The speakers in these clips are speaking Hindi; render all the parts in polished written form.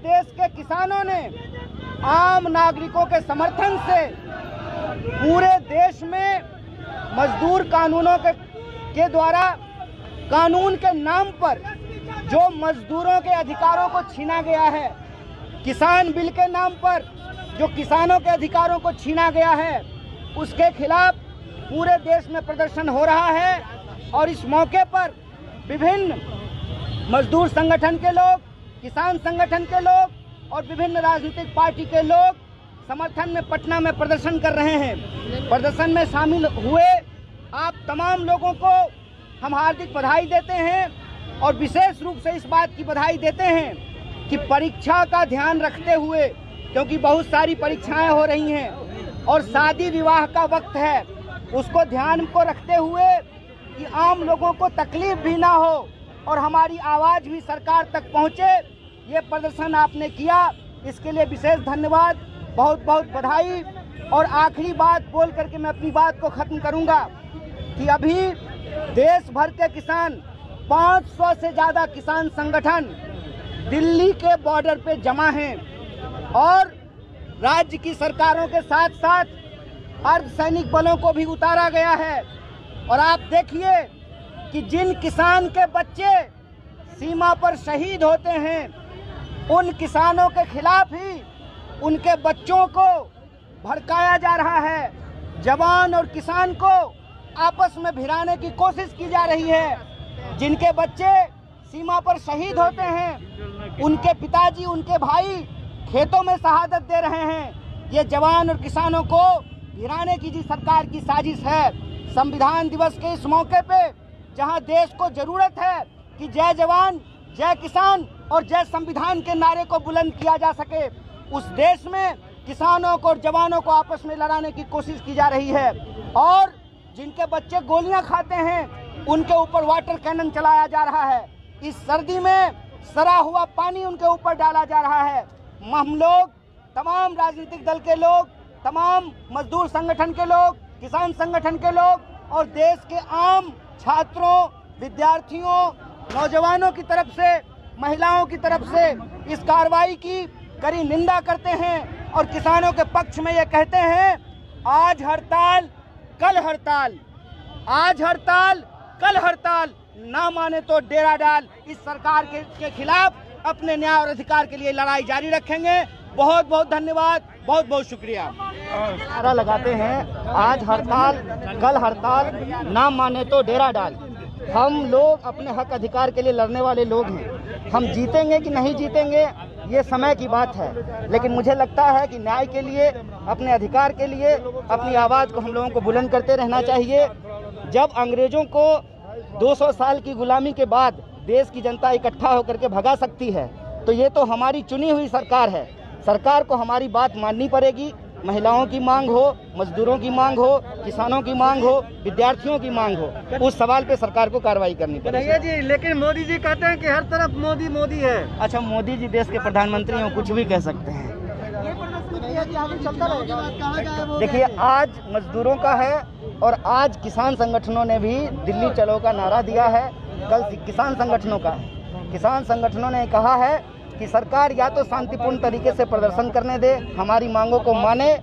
देश के किसानों ने आम नागरिकों के समर्थन से पूरे देश में मजदूर कानूनों के द्वारा कानून के नाम पर जो मजदूरों के अधिकारों को छीना गया है, किसान बिल के नाम पर जो किसानों के अधिकारों को छीना गया है, उसके खिलाफ पूरे देश में प्रदर्शन हो रहा है। और इस मौके पर विभिन्न मजदूर संगठन के लोग, किसान संगठन के लोग और विभिन्न राजनीतिक पार्टी के लोग समर्थन में पटना में प्रदर्शन कर रहे हैं। प्रदर्शन में शामिल हुए आप तमाम लोगों को हम हार्दिक बधाई देते हैं और विशेष रूप से इस बात की बधाई देते हैं कि परीक्षा का ध्यान रखते हुए, क्योंकि बहुत सारी परीक्षाएं हो रही हैं और शादी विवाह का वक्त है, उसको ध्यान को रखते हुए कि आम लोगों को तकलीफ भी ना हो और हमारी आवाज़ भी सरकार तक पहुंचे, ये प्रदर्शन आपने किया, इसके लिए विशेष धन्यवाद, बहुत बहुत बधाई। और आखिरी बात बोल करके मैं अपनी बात को ख़त्म करूंगा कि अभी देश भर के किसान 500 से ज़्यादा किसान संगठन दिल्ली के बॉर्डर पे जमा हैं और राज्य की सरकारों के साथ साथ अर्धसैनिक बलों को भी उतारा गया है। और आप देखिए कि जिन किसान के बच्चे सीमा पर शहीद होते हैं, उन किसानों के खिलाफ ही उनके बच्चों को भड़काया जा रहा है। जवान और किसान को आपस में भिड़ाने की कोशिश की जा रही है। जिनके बच्चे सीमा पर शहीद होते हैं, उनके पिताजी, उनके भाई खेतों में शहादत दे रहे हैं। ये जवान और किसानों को भिड़ाने की जी सरकार की साजिश है। संविधान दिवस के इस मौके पे जहां देश को जरूरत है कि जय जवान, जय किसान और जय संविधान के नारे को बुलंद किया जा सके, उस देश में किसानों को और जवानों को आपस में लड़ाने की कोशिश की जा रही है। और जिनके बच्चे गोलियां खाते हैं, उनके ऊपर वाटर कैनन चलाया जा रहा है। इस सर्दी में सड़ा हुआ पानी उनके ऊपर डाला जा रहा है। हम लोग, तमाम राजनीतिक दल के लोग, तमाम मजदूर संगठन के लोग, किसान संगठन के लोग और देश के आम छात्रों, विद्यार्थियों, नौजवानों की तरफ से, महिलाओं की तरफ से इस कार्रवाई की कड़ी निंदा करते हैं और किसानों के पक्ष में ये कहते हैं, आज हड़ताल कल हड़ताल, आज हड़ताल कल हड़ताल, ना माने तो डेरा डाल। इस सरकार के खिलाफ अपने न्याय और अधिकार के लिए लड़ाई जारी रखेंगे। बहुत बहुत धन्यवाद, बहुत बहुत शुक्रिया। नारा लगाते हैं, आज हड़ताल कल हड़ताल, ना माने तो डेरा डाल। हम लोग अपने हक अधिकार के लिए लड़ने वाले लोग हैं। हम जीतेंगे कि नहीं जीतेंगे ये समय की बात है, लेकिन मुझे लगता है कि न्याय के लिए, अपने अधिकार के लिए अपनी आवाज़ को हम लोगों को बुलंद करते रहना चाहिए। जब अंग्रेजों को 200 साल की गुलामी के बाद देश की जनता इकट्ठा होकर के भगा सकती है, तो ये तो हमारी चुनी हुई सरकार है। सरकार को हमारी बात माननी पड़ेगी। महिलाओं की मांग हो, मजदूरों की मांग हो, किसानों की मांग हो, विद्यार्थियों की मांग हो, उस सवाल पे सरकार को कार्रवाई करनी पड़ेगी। जी, लेकिन मोदी जी कहते हैं कि हर तरफ मोदी मोदी है। अच्छा, मोदी जी देश के प्रधानमंत्री हो, कुछ भी कह सकते हैं। देखिए, आज मजदूरों का है और आज किसान संगठनों ने भी दिल्ली चलो का नारा दिया है। कल किसान संगठनों का है। किसान संगठनों ने कहा है कि सरकार या तो शांतिपूर्ण तरीके से प्रदर्शन करने दे, हमारी मांगों को माने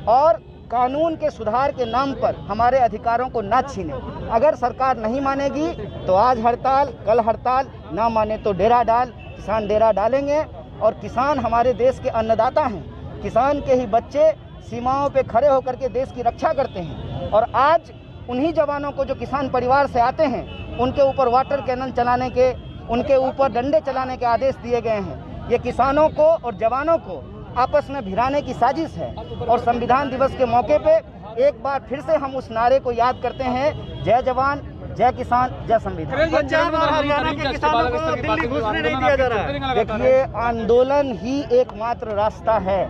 और कानून के सुधार के नाम पर हमारे अधिकारों को ना छीने। अगर सरकार नहीं मानेगी तो आज हड़ताल कल हड़ताल, ना माने तो डेरा डाल। किसान डेरा डालेंगे और किसान हमारे देश के अन्नदाता हैं। किसान के ही बच्चे सीमाओं पे खड़े होकर के देश की रक्षा करते हैं और आज उन्हीं जवानों को जो किसान परिवार से आते हैं, उनके ऊपर वाटर कैनन चलाने के, उनके ऊपर डंडे चलाने के आदेश दिए गए हैं। ये किसानों को और जवानों को आपस में भिड़ाने की साजिश है। और संविधान दिवस के मौके पे एक बार फिर से हम उस नारे को याद करते हैं, जय जवान, जय किसान, जय संविधान। पंजाब और हरियाणा के किसानों को दिल्ली घुसने नहीं दिया जा रहा है। देखिए, आंदोलन ही एकमात्र रास्ता है।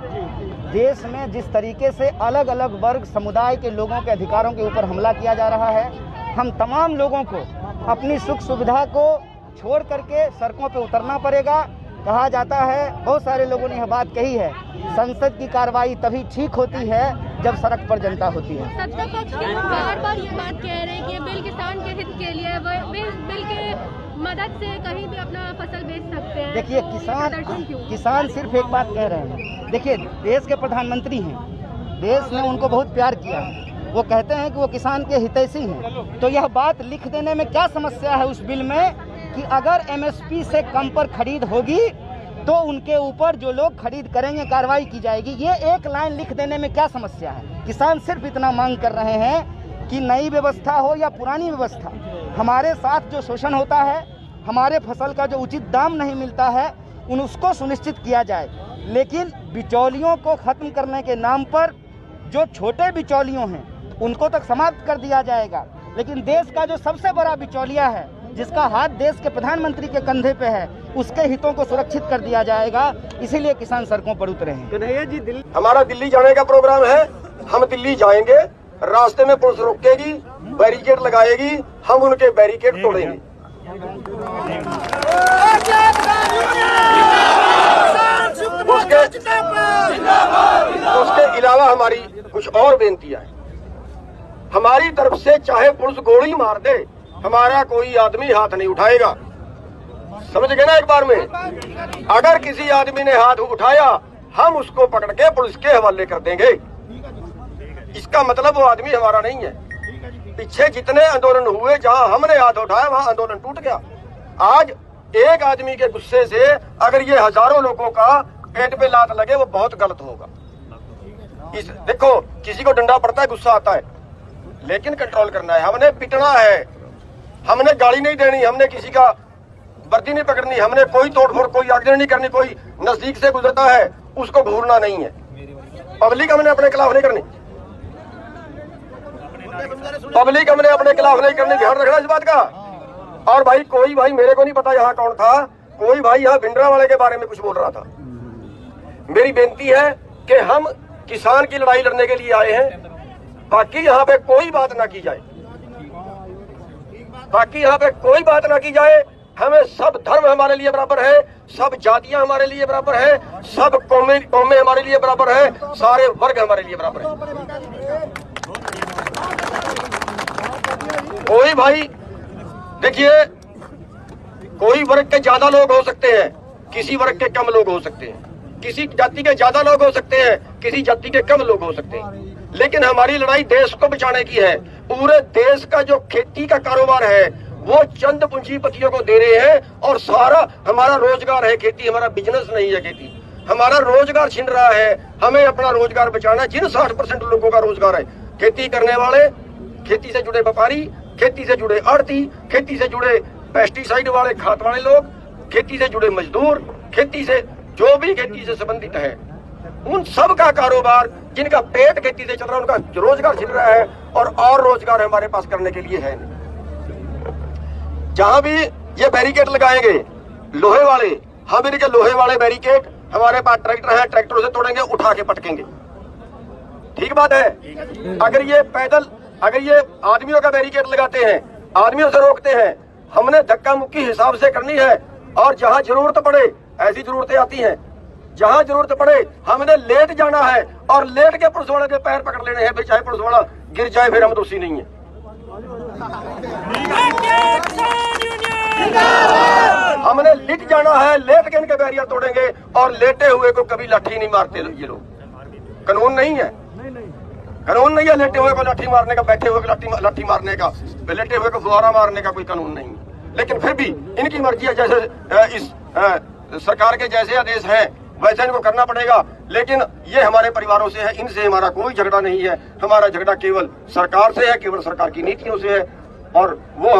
देश में जिस तरीके से अलग अलग वर्ग समुदाय के लोगों के अधिकारों के ऊपर हमला किया जा रहा है, हम तमाम लोगों को अपनी सुख सुविधा को छोड़ करके सड़कों पे उतरना पड़ेगा। कहा जाता है, बहुत सारे लोगों ने यह बात कही है, संसद की कार्रवाई तभी ठीक होती है जब सड़क पर जनता होती है। सत्ता पक्ष के लोग बार बार ये बात कह रहे हैं कि ये बिल किसान के हित के लिए है, बिल के मदद से कहीं भी अपना फसल बेच सकते हैं। देखिए तो किसान सिर्फ एक बात कह रहे हैं। देखिए देश के प्रधानमंत्री हैं, देश ने उनको बहुत प्यार किया है, वो कहते हैं कि वो किसान के हितैषी हैं। तो यह बात लिख देने में क्या समस्या है उस बिल में कि अगर एमएसपी से कम पर खरीद होगी तो उनके ऊपर जो लोग खरीद करेंगे कार्रवाई की जाएगी। ये एक लाइन लिख देने में क्या समस्या है? किसान सिर्फ इतना मांग कर रहे हैं कि नई व्यवस्था हो या पुरानी व्यवस्था, हमारे साथ जो शोषण होता है, हमारे फसल का जो उचित दाम नहीं मिलता है, उसको सुनिश्चित किया जाए। लेकिन बिचौलियों को खत्म करने के नाम पर जो छोटे बिचौलियों हैं उनको तक समाप्त कर दिया जाएगा। लेकिन देश का जो सबसे बड़ा बिचौलिया है, जिसका हाथ देश के प्रधानमंत्री के कंधे पे है, उसके हितों को सुरक्षित कर दिया जाएगा। इसीलिए किसान सड़कों पर उतरे हैं। कन्हैया जी, हमारा दिल्ली जाने का प्रोग्राम है, हम दिल्ली जाएंगे, रास्ते में पुलिस रोकेगी, बैरिकेड लगाएगी, हम उनके बैरिकेड तोड़ेंगे। उसके अलावा हमारी कुछ और बेनतियां हैं। हमारी तरफ से चाहे पुलिस गोली मार दे, हमारा कोई आदमी हाथ नहीं उठाएगा। समझ गए ना? एक बार में अगर किसी आदमी ने हाथ उठाया, हम उसको पकड़ के पुलिस के हवाले कर देंगे। इसका मतलब वो आदमी हमारा नहीं है। पीछे जितने आंदोलन हुए, जहां हमने हाथ उठाया वहां आंदोलन टूट गया। आज एक आदमी के गुस्से से अगर ये हजारों लोगों का पेट पे लात लगे, वो बहुत गलत होगा। देखो, किसी को डंडा पड़ता है, गुस्सा आता है, लेकिन कंट्रोल करना है। हमने पिटना है, हमने गाली नहीं देनी, हमने किसी का वर्दी नहीं पकड़नी, हमने कोई तोड़फोड़, कोई आगजनी नहीं करनी। कोई नजदीक से गुजरता है उसको घूरना नहीं है। पब्लिक हमने अपने खिलाफ नहीं करनी, पब्लिक हमने अपने खिलाफ नहीं करनी। ध्यान रखना इस बात का। और भाई, कोई भाई, मेरे को नहीं पता यहाँ कौन था, कोई भाई यहाँ भिंडरा वाले के बारे में कुछ बोल रहा था। मेरी बेनती है कि हम किसान की लड़ाई लड़ने के लिए आए हैं, बाकी यहाँ पे कोई बात ना की जाए, बाकी यहाँ पे कोई बात ना की जाए। हमें सब धर्म हमारे लिए बराबर है, सब जातियां हमारे लिए बराबर है, सब कौमें हमारे लिए बराबर है, सारे वर्ग हमारे लिए बराबर है। कोई भाई, देखिए, कोई वर्ग के ज्यादा लोग हो सकते हैं, किसी वर्ग के कम लोग हो सकते हैं, किसी जाति के ज्यादा लोग हो सकते हैं, किसी जाति के कम लोग हो सकते हैं, लेकिन हमारी लड़ाई देश को बचाने की है। पूरे देश का जो खेती का कारोबार है वो चंद पूंजीपतियों को दे रहे हैं, और सारा हमारा रोजगार है खेती, हमारा बिजनेस नहीं है खेती। हमारा रोजगार छिन रहा है, हमें अपना रोजगार बचाना है। जिन 60% लोगों का रोजगार है, खेती करने वाले, खेती से जुड़े व्यापारी, खेती से जुड़े आड़ती, खेती से जुड़े पेस्टिसाइड वाले, खाद वाले लोग, खेती से जुड़े मजदूर, खेती से जो भी खेती से संबंधित है, उन सब का कारोबार, जिनका पेट खेती से चल रहा है, उनका रोजगार छिन रहा है, और रोजगार हमारे पास करने के लिए है नहीं। जहां भी ये बैरिकेड लगाएंगे लोहे वाले, हम इनके लोहे वाले बैरिकेड, हमारे पास ट्रैक्टर है, ट्रैक्टरों से तोड़ेंगे, उठा के पटकेंगे। ठीक बात है। अगर ये पैदल, अगर ये आदमियों का बैरिकेड लगाते हैं, आदमियों से रोकते हैं, हमने धक्का मुक्की हिसाब से करनी है। और जहां जरूरत पड़े, ऐसी जरूरतें आती हैं, जहां जरूरत पड़े हमने लेट जाना है, और लेट के पुलिस वाले के पैर पकड़ लेने हैं, फिर चाहे पुलिस वाला गिर जाए, फिर हम दोषी नहीं है। हमने लिट जाना है, लेट के इनके बैरियर तोड़ेंगे, और लेटे हुए को कभी लाठी नहीं मारते ये लोग। कानून नहीं है, कानून नहीं है लेटे हुए को लाठी मारने का, बैठे हुए को लाठी मारने का, लेटे हुए को फुहारा मारने का कोई कानून नहीं है। लेकिन फिर भी इनकी मर्जी है, जैसे इस सरकार के जैसे आदेश हैं वैसे इनको करना पड़ेगा। लेकिन ये हमारे परिवारों से है, इनसे हमारा कोई झगड़ा नहीं है। हमारा झगड़ा केवल सरकार से है, केवल सरकार की नीतियों से है, और वो